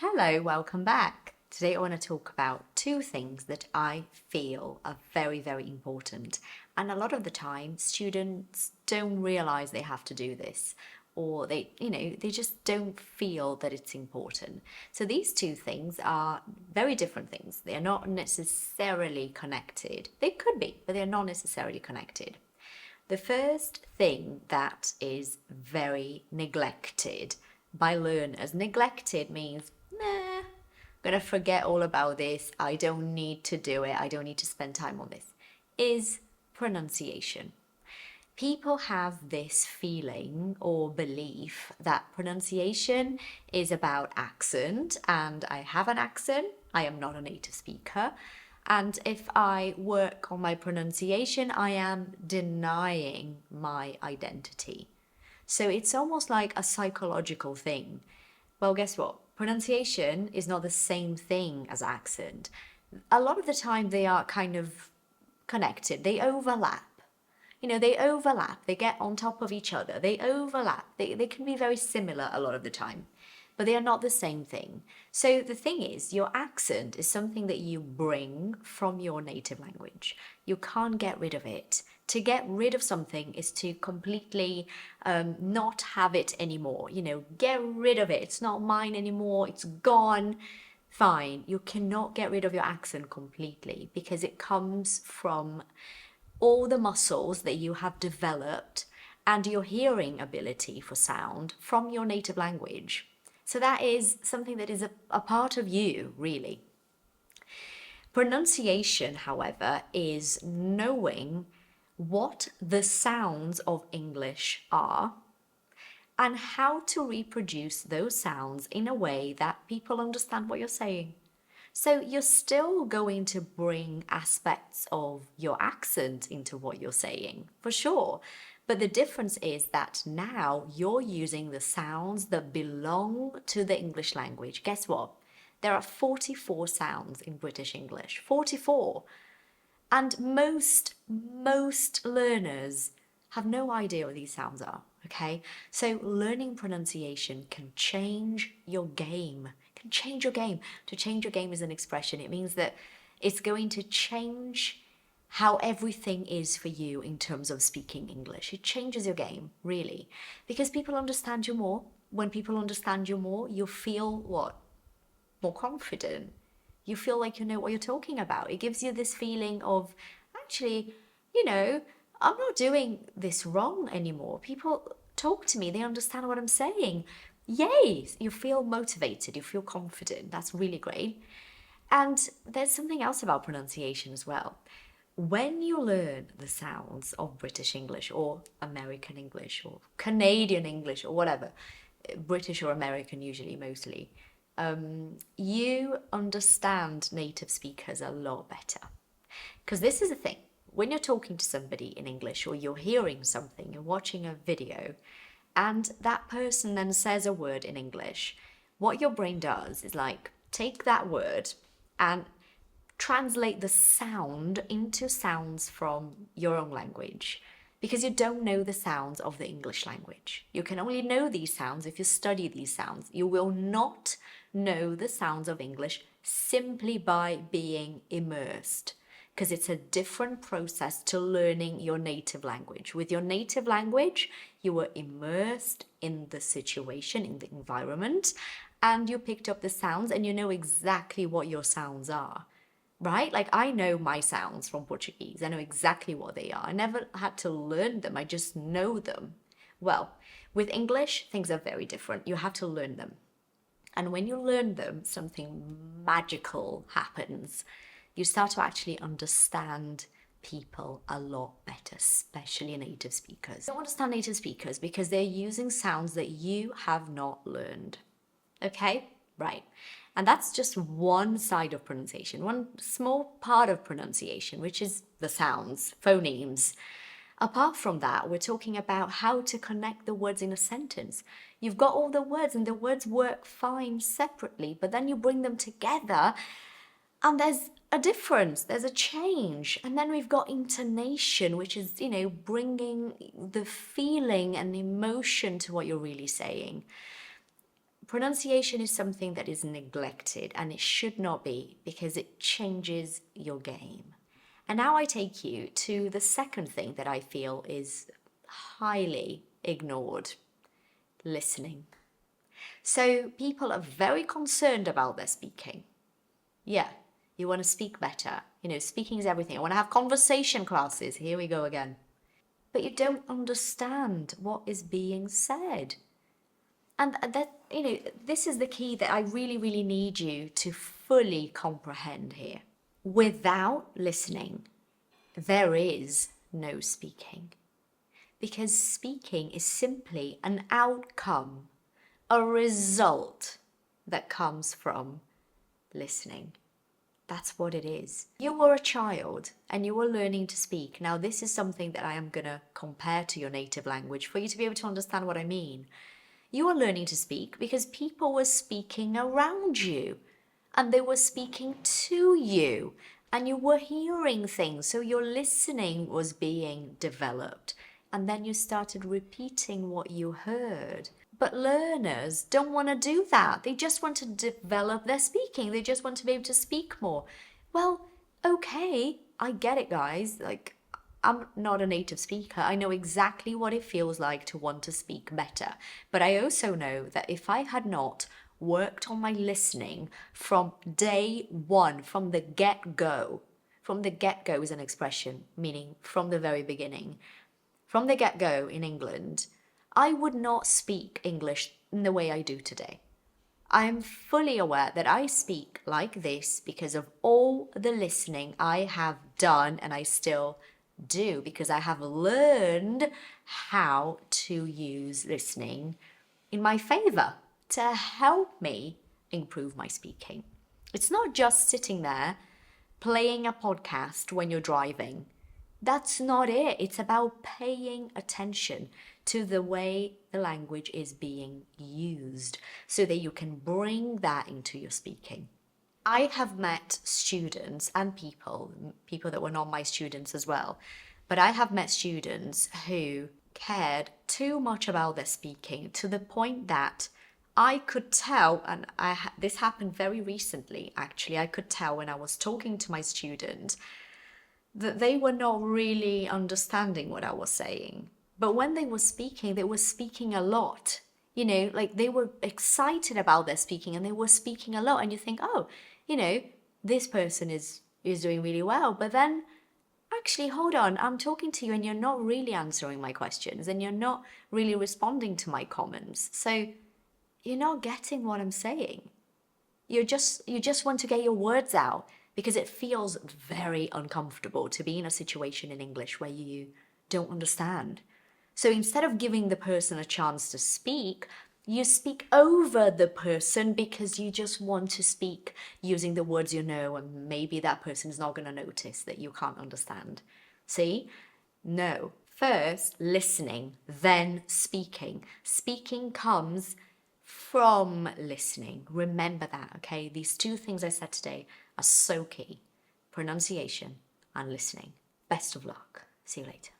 Hello, welcome back. Today I want to talk about two things that I feel are very, very important. And a lot of the time, students don't realize they have to do this, or they just don't feel that it's important. So these two things are very different things. They are not necessarily connected. They could be, but they're not necessarily connected. The first thing that is very neglected by learners, neglected means, nah, I'm gonna forget all about this. I don't need to do it. I don't need to spend time on this, is pronunciation. People have this feeling or belief that pronunciation is about accent, and I have an accent. I am not a native speaker. And if I work on my pronunciation, I am denying my identity. So it's almost like a psychological thing. Well, guess what? Pronunciation is not the same thing as accent. A lot of the time, they are kind of connected, they overlap. They overlap, they get on top of each other, they overlap, they can be very similar a lot of the time, but they are not the same thing. So the thing is, your accent is something that you bring from your native language. You can't get rid of it. To get rid of something is to completely not have it anymore. Get rid of it. It's not mine anymore. It's gone. Fine. You cannot get rid of your accent completely because it comes from all the muscles that you have developed and your hearing ability for sound from your native language. So that is something that is a part of you, really. Pronunciation, however, is knowing what the sounds of English are and how to reproduce those sounds in a way that people understand what you're saying. So you're still going to bring aspects of your accent into what you're saying, for sure. But the difference is that now you're using the sounds that belong to the English language. Guess what? There are 44 sounds in British English. 44. And most learners have no idea what these sounds are, okay? So learning pronunciation can change your game. Can change your game. To change your game is an expression. It means that it's going to change how everything is for you in terms of speaking English. It changes your game, really, because people understand you more. When people understand you more, you feel what? More confident. You feel like you know what you're talking about. It gives you this feeling of, actually, I'm not doing this wrong anymore. People talk to me, they understand what I'm saying. Yay! You feel motivated, you feel confident. That's really great. And there's something else about pronunciation as well. When you learn the sounds of British English or American English or Canadian English or whatever, British or American usually, mostly, you understand native speakers a lot better. Because this is the thing, when you're talking to somebody in English or you're hearing something, you're watching a video, and that person then says a word in English, what your brain does is like take that word and translate the sound into sounds from your own language, because you don't know the sounds of the English language. You can only know these sounds if you study these sounds. You will not know the sounds of English simply by being immersed, because it's a different process to learning your native language. With your native language, you were immersed in the situation, in the environment, and you picked up the sounds and you know exactly what your sounds are. Right? Like I know my sounds from Portuguese. I know exactly what they are. I never had to learn them. I just know them. Well, with English, things are very different. You have to learn them. And when you learn them, something magical happens. You start to actually understand people a lot better, especially native speakers. You don't understand native speakers because they're using sounds that you have not learned. Okay? Right. And that's just one side of pronunciation, one small part of pronunciation, which is the sounds, phonemes. Apart from that, we're talking about how to connect the words in a sentence. You've got all the words and the words work fine separately, but then you bring them together and there's a difference, there's a change. And then we've got intonation, which is, bringing the feeling and emotion to what you're really saying. pronunciation is something that is neglected, and it should not be, because it changes your game. And now I take you to the second thing that I feel is highly ignored: listening. So people are very concerned about their speaking. Yeah, you want to speak better. Speaking is everything. I want to have conversation classes. Here we go again. But you don't understand what is being said. And this is the key that I really, really need you to fully comprehend here. Without listening, there is no speaking. Because speaking is simply an outcome, a result that comes from listening. That's what it is. You were a child and you were learning to speak. Now, this is something that I am going to compare to your native language for you to be able to understand what I mean. You were learning to speak because people were speaking around you and they were speaking to you and you were hearing things. So your listening was being developed, and then you started repeating what you heard. But learners don't want to do that. They just want to develop their speaking. They just want to be able to speak more. Well, okay, I get it, guys. Like, I'm not a native speaker. I know exactly what it feels like to want to speak better. But I also know that if I had not worked on my listening from day one, from the get-go is an expression, meaning from the very beginning. From the get-go in England, I would not speak English in the way I do today. I am fully aware that I speak like this because of all the listening I have done, and I still do, because I have learned how to use listening in my favor to help me improve my speaking. It's not just sitting there playing a podcast when you're driving. That's not it. It's about paying attention to the way the language is being used so that you can bring that into your speaking. I have met students and people that were not my students as well, but I have met students who cared too much about their speaking to the point that I could tell, and this happened very recently actually, I could tell when I was talking to my student that they were not really understanding what I was saying. But when they were speaking a lot. Like they were excited about their speaking and they were speaking a lot. And you think, oh, this person is doing really well. But then actually, hold on, I'm talking to you and you're not really answering my questions and you're not really responding to my comments. So you're not getting what I'm saying. You just want to get your words out because it feels very uncomfortable to be in a situation in English where you don't understand. So instead of giving the person a chance to speak, you speak over the person because you just want to speak using the words you know, and maybe that person is not going to notice that you can't understand. See? No. First, listening, then speaking. Speaking comes from listening. Remember that, okay? These two things I said today are so key: pronunciation and listening. Best of luck. See you later.